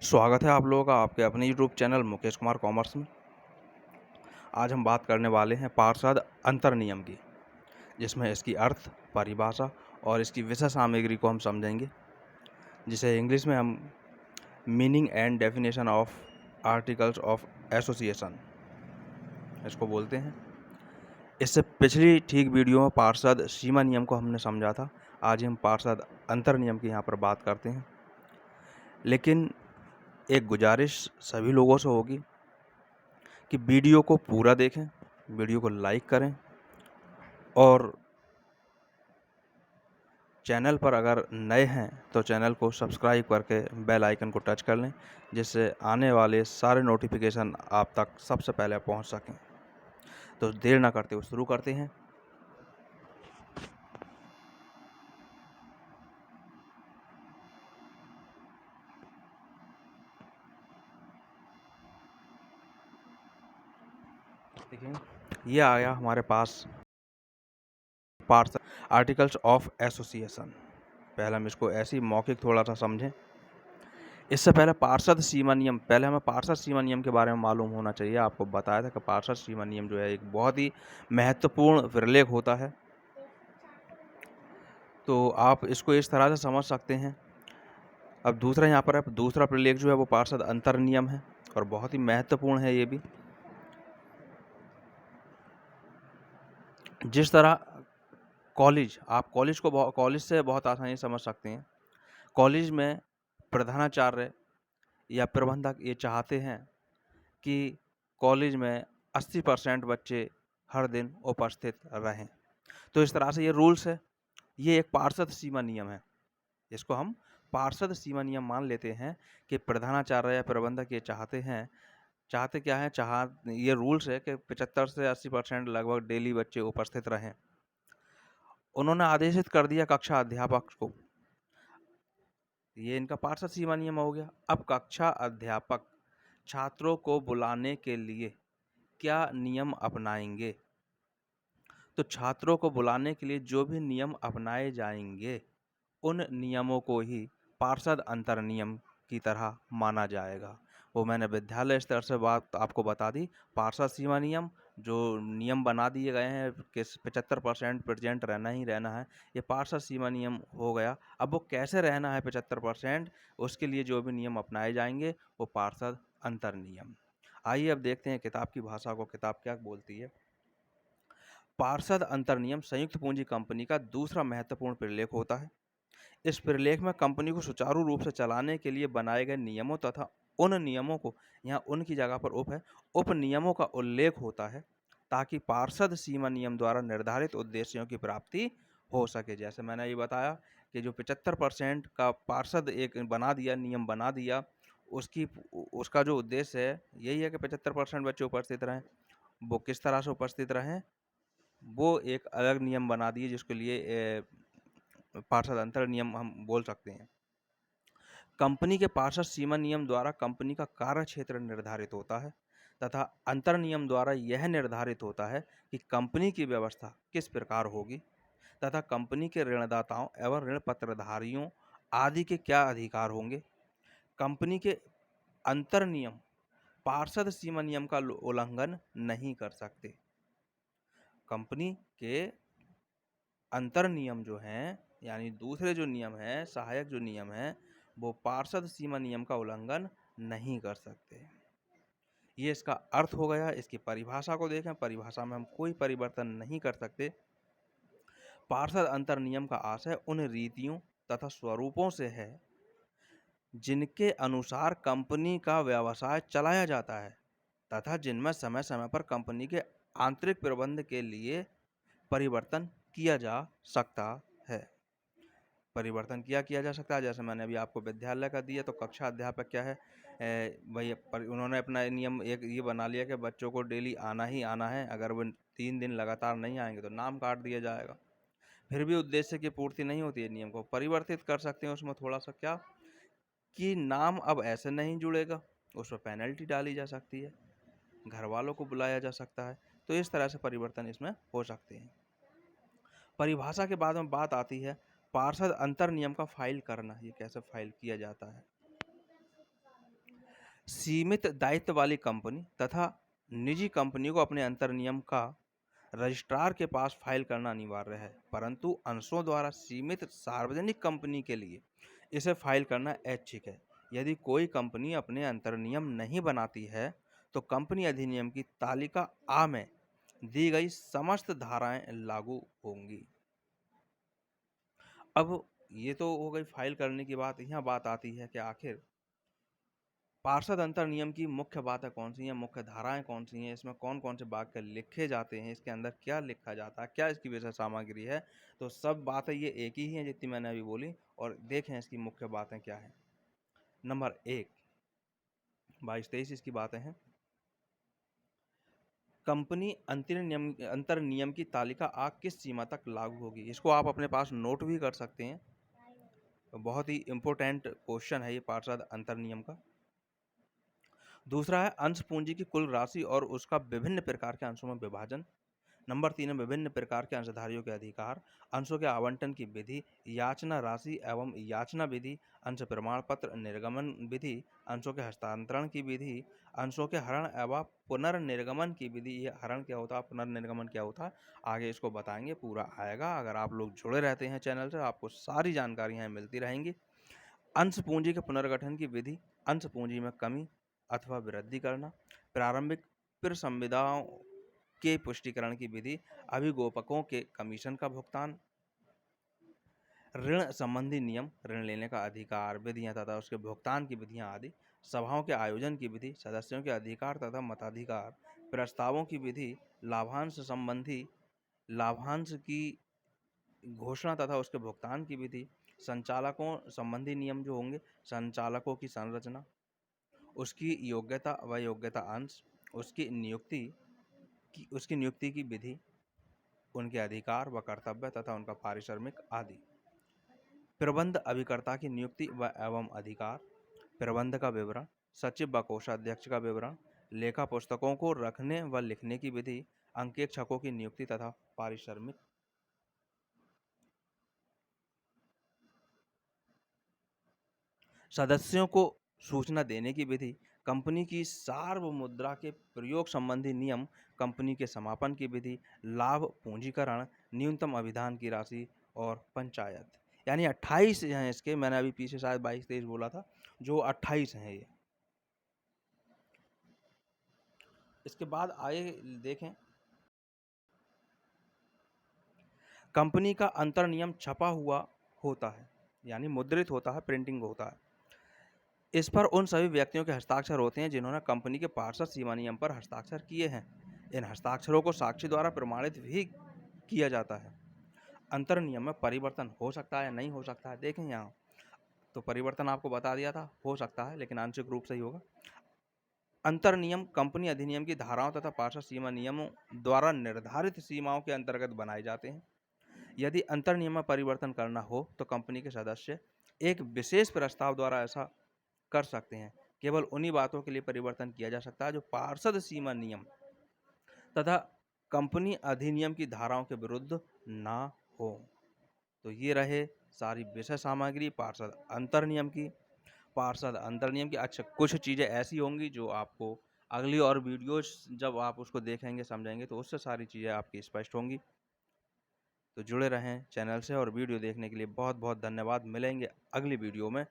स्वागत है आप लोगों का आपके अपने YouTube channel Mukesh Kumar commerce में। आज हम बात करने वाले हैं पार्षद अंतर्नियम की, जिसमें इसकी अर्थ, परिभाषा और इसकी विषय सामग्री को हम समझेंगे, जिसे इंग्लिश में हम meaning and definition of articles of association इसको बोलते हैं। इससे पिछली ठीक वीडियो में पार्षद सीमा नियम को हमने समझा था। आज हम पार्षद अंतर्नियम की यहाँ पर बात करते हैं, लेकिन एक गुजारिश सभी लोगों से होगी कि वीडियो को पूरा देखें, वीडियो को लाइक करें और चैनल पर अगर नए हैं तो चैनल को सब्सक्राइब करके बेल आइकन को टच कर लें, जिससे आने वाले सारे नोटिफिकेशन आप तक सबसे पहले पहुंच सकें। तो देर ना करते हुए शुरू करते हैं। देखिए, ये आया हमारे पास पार्षद आर्टिकल्स ऑफ एसोसिएशन। पहले हम इसको ऐसे ही मौखिक थोड़ा सा समझें। इससे पहले पार्षद सीमा नियम, पहले हमें पार्षद सीमा नियम के बारे में मालूम होना चाहिए। आपको बताया था कि पार्षद सीमा नियम जो है एक बहुत ही महत्वपूर्ण प्रलेख होता है। तो आप इसको इस तरह से समझ सकते हैं। अब दूसरा यहाँ पर है, दूसरा प्रलेख जो है वो पार्षद अंतर नियम है और बहुत ही महत्वपूर्ण है ये भी। जिस तरह आप कॉलेज से बहुत आसानी से समझ सकते हैं। कॉलेज में प्रधानाचार्य या प्रबंधक ये चाहते हैं कि कॉलेज में 80% बच्चे हर दिन उपस्थित रहें। तो इस तरह से ये रूल्स है। ये एक पार्षद सीमा नियम है, इसको हम पार्षद सीमा नियम मान लेते हैं कि प्रधानाचार्य या प्रबंधक ये चाहते क्या है, ये रूल्स है कि 75 से 80% लगभग डेली बच्चे उपस्थित रहें। उन्होंने आदेशित कर दिया कक्षा अध्यापक को, ये इनका पार्षद सीमा नियम हो गया। अब कक्षा अध्यापक छात्रों को बुलाने के लिए क्या नियम अपनाएंगे? तो छात्रों को बुलाने के लिए जो भी नियम अपनाए जाएंगे, उन नियमों को ही पार्षद अंतर नियम की तरह माना जाएगा। वो मैंने विद्यालय स्तर से बात आपको बता दी। पार्षद सीमा नियम, जो नियम बना दिए गए हैं कि 75% प्रेजेंट रहना ही रहना है, ये पार्षद सीमा नियम हो गया। अब वो कैसे रहना है 75%, उसके लिए जो भी नियम अपनाए जाएंगे वो पार्षद अंतर नियम। आइए अब देखते हैं किताब की भाषा को, किताब क्या बोलती है। पार्षद अंतर नियम संयुक्त पूंजी कंपनी का दूसरा महत्वपूर्ण प्रलेख होता है। इस प्रलेख में कंपनी को सुचारू रूप से चलाने के लिए बनाए गए नियमों तथा उन नियमों को, यहाँ उन की जगह पर उप है, उप नियमों का उल्लेख होता है, ताकि पार्षद सीमा नियम द्वारा निर्धारित उद्देश्यों की प्राप्ति हो सके। जैसे मैंने ये बताया कि जो 75% का पार्षद एक बना दिया, नियम बना दिया, उसका जो उद्देश्य है यही है कि 75% बच्चे उपस्थित रहें। वो किस तरह से उपस्थित रहें, वो एक अलग नियम बना दिए, जिसके लिए पार्षद अंतर नियम हम बोल सकते हैं। कंपनी के पार्षद सीमा नियम द्वारा कंपनी का कार्य क्षेत्र निर्धारित होता है तथा अंतर नियम द्वारा यह निर्धारित होता है कि कंपनी की व्यवस्था किस प्रकार होगी तथा कंपनी के ऋणदाताओं एवं ऋण पत्रधारियों आदि के क्या अधिकार होंगे। कंपनी के अंतर नियम पार्षद सीमा नियम का उल्लंघन नहीं कर सकते। कंपनी के अंतर नियम जो हैं, यानी दूसरे जो नियम हैं, सहायक जो नियम हैं, वो पार्षद सीमा नियम का उल्लंघन नहीं कर सकते। ये इसका अर्थ हो गया। इसकी परिभाषा को देखें। परिभाषा में हम कोई परिवर्तन नहीं कर सकते। पार्षद अंतर नियम का आशय उन रीतियों तथा स्वरूपों से है जिनके अनुसार कंपनी का व्यवसाय चलाया जाता है तथा जिनमें समय समय पर कंपनी के आंतरिक प्रबंध के लिए परिवर्तन किया जा सकता है। परिवर्तन किया जा सकता है। जैसे मैंने अभी आपको विद्यालय का दिया, तो कक्षा अध्यापक क्या है, वही उन्होंने अपना नियम एक ये बना लिया कि बच्चों को डेली आना ही आना है। अगर वो 3 दिन लगातार नहीं आएंगे तो नाम काट दिया जाएगा। फिर भी उद्देश्य की पूर्ति नहीं होती है, नियम को परिवर्तित कर सकते हैं उसमें थोड़ा सा, क्या कि नाम अब ऐसे नहीं जुड़ेगा, उस पर पेनल्टी डाली जा सकती है, घर वालों को बुलाया जा सकता है। तो इस तरह से परिवर्तन इसमें हो सकते हैं। परिभाषा के बाद में बात आती है पार्षद अंतर नियम का फाइल करना। ये कैसे फाइल किया जाता है। सीमित दायित्व वाली कंपनी तथा निजी कंपनी को अपने अंतर्नियम का रजिस्ट्रार के पास फाइल करना अनिवार्य है, परंतु अंशों द्वारा सीमित सार्वजनिक कंपनी के लिए इसे फाइल करना ऐच्छिक है। यदि कोई कंपनी अपने अंतर्नियम नहीं बनाती है तो कंपनी अधिनियम की तालिका आ में दी गई समस्त धाराएं लागू होंगी। अब ये तो हो गई फाइल करने की बात। यहाँ बात आती है कि आखिर पार्षद अंतर्नियम की मुख्य बातें कौन सी हैं, मुख्य धाराएं कौन सी हैं, इसमें कौन कौन से वाक्य लिखे जाते हैं, इसके अंदर क्या लिखा जाता है, क्या इसकी विषय सामग्री है। तो सब बातें ये एक ही हैं जितनी मैंने अभी बोली, और देखें इसकी मुख्य बातें क्या हैं। नंबर 1, 22-23 इसकी बातें हैं। कंपनी अंतर्नियम की तालिका आ किस सीमा तक लागू होगी। इसको आप अपने पास नोट भी कर सकते हैं, बहुत ही इंपॉर्टेंट क्वेश्चन है ये पार्षद अंतर्नियम का। दूसरा है अंश पूंजी की कुल राशि और उसका विभिन्न प्रकार के अंशों में विभाजन। नंबर 3 है विभिन्न प्रकार के अंशधारियों के अधिकार, अंशों के आवंटन की विधि, याचना राशि एवं याचना विधि, अंश प्रमाण पत्र निर्गमन विधि, अंशों के हस्तांतरण की विधि, अंशों के हरण एवं पुनर्निर्गमन की विधि। ये हरण क्या होता है, पुनर्निर्गमन क्या होता है, आगे इसको बताएंगे, पूरा आएगा। अगर आप लोग जुड़े रहते हैं चैनल से आपको सारी जानकारियाँ मिलती रहेंगी। अंश पूंजी के पुनर्गठन की विधि, अंश पूंजी में कमी अथवा वृद्धि करना, प्रारंभिक संविदाओं के पुष्टिकरण की विधि, अभिगोपकों के कमीशन का भुगतान, ऋण संबंधी नियम, ऋण लेने का अधिकार, विधियां तथा उसके भुगतान की विधियां आदि, सभाओं के आयोजन की विधि, सदस्यों के अधिकार तथा मताधिकार, प्रस्तावों की विधि, लाभांश संबंधी लाभांश की घोषणा तथा उसके भुगतान की विधि, संचालकों संबंधी नियम जो होंगे, संचालकों की संरचना, उसकी योग्यता व योग्यता अंश, उसकी नियुक्ति की विधि, उनके अधिकार व कर्तव्य तथा उनका पारिश्रमिक आदि। प्रबंध अभिकर्ता की नियुक्ति व एवं अधिकार, प्रबंध का विवरण, सचिव व कोषाध्यक्ष का विवरण, लेखा पुस्तकों को रखने व लिखने की विधि, अंकेक्षकों की नियुक्ति तथा पारिश्रमिक। सदस्यों को सूचना देने की विधि, कंपनी की सार्वमुद्रा के प्रयोग संबंधी नियम, कंपनी के समापन की विधि, लाभ पूंजीकरण, न्यूनतम अभिधान की राशि और पंचायत। यानी 28 हैं इसके, मैंने अभी पीछे शायद 22-23 बोला था, जो 28 हैं ये। इसके बाद आए देखें, कंपनी का अंतर्नियम छपा हुआ होता है, यानी मुद्रित होता है, प्रिंटिंग होता है। इस पर उन सभी व्यक्तियों के हस्ताक्षर होते हैं जिन्होंने कंपनी के पार्षद सीमा नियम पर हस्ताक्षर किए हैं। इन हस्ताक्षरों को साक्षी द्वारा प्रमाणित भी किया जाता है। अंतर्नियम में परिवर्तन हो सकता है या नहीं हो सकता है, देखें यहाँ तो परिवर्तन आपको बता दिया था, हो सकता है लेकिन आंशिक रूप से ही होगा। अंतर्नियम कंपनी अधिनियम की धाराओं तथा पार्षद सीमा नियमों द्वारा निर्धारित सीमाओं के अंतर्गत बनाए जाते हैं। यदि अंतर्नियम में परिवर्तन करना हो तो कंपनी के सदस्य एक विशेष प्रस्ताव द्वारा ऐसा कर सकते हैं। केवल उन्हीं बातों के लिए परिवर्तन किया जा सकता है जो पार्षद सीमा नियम तथा कंपनी अधिनियम की धाराओं के विरुद्ध ना हो। तो ये रहे सारी विषय सामग्री पार्षद अंतर्नियम की। अच्छा, कुछ चीज़ें ऐसी होंगी जो आपको अगली और वीडियोज जब आप उसको देखेंगे समझेंगे तो उससे सारी चीज़ें आपकी स्पष्ट होंगी। तो जुड़े रहें चैनल से, और वीडियो देखने के लिए बहुत बहुत धन्यवाद। मिलेंगे अगली वीडियो में।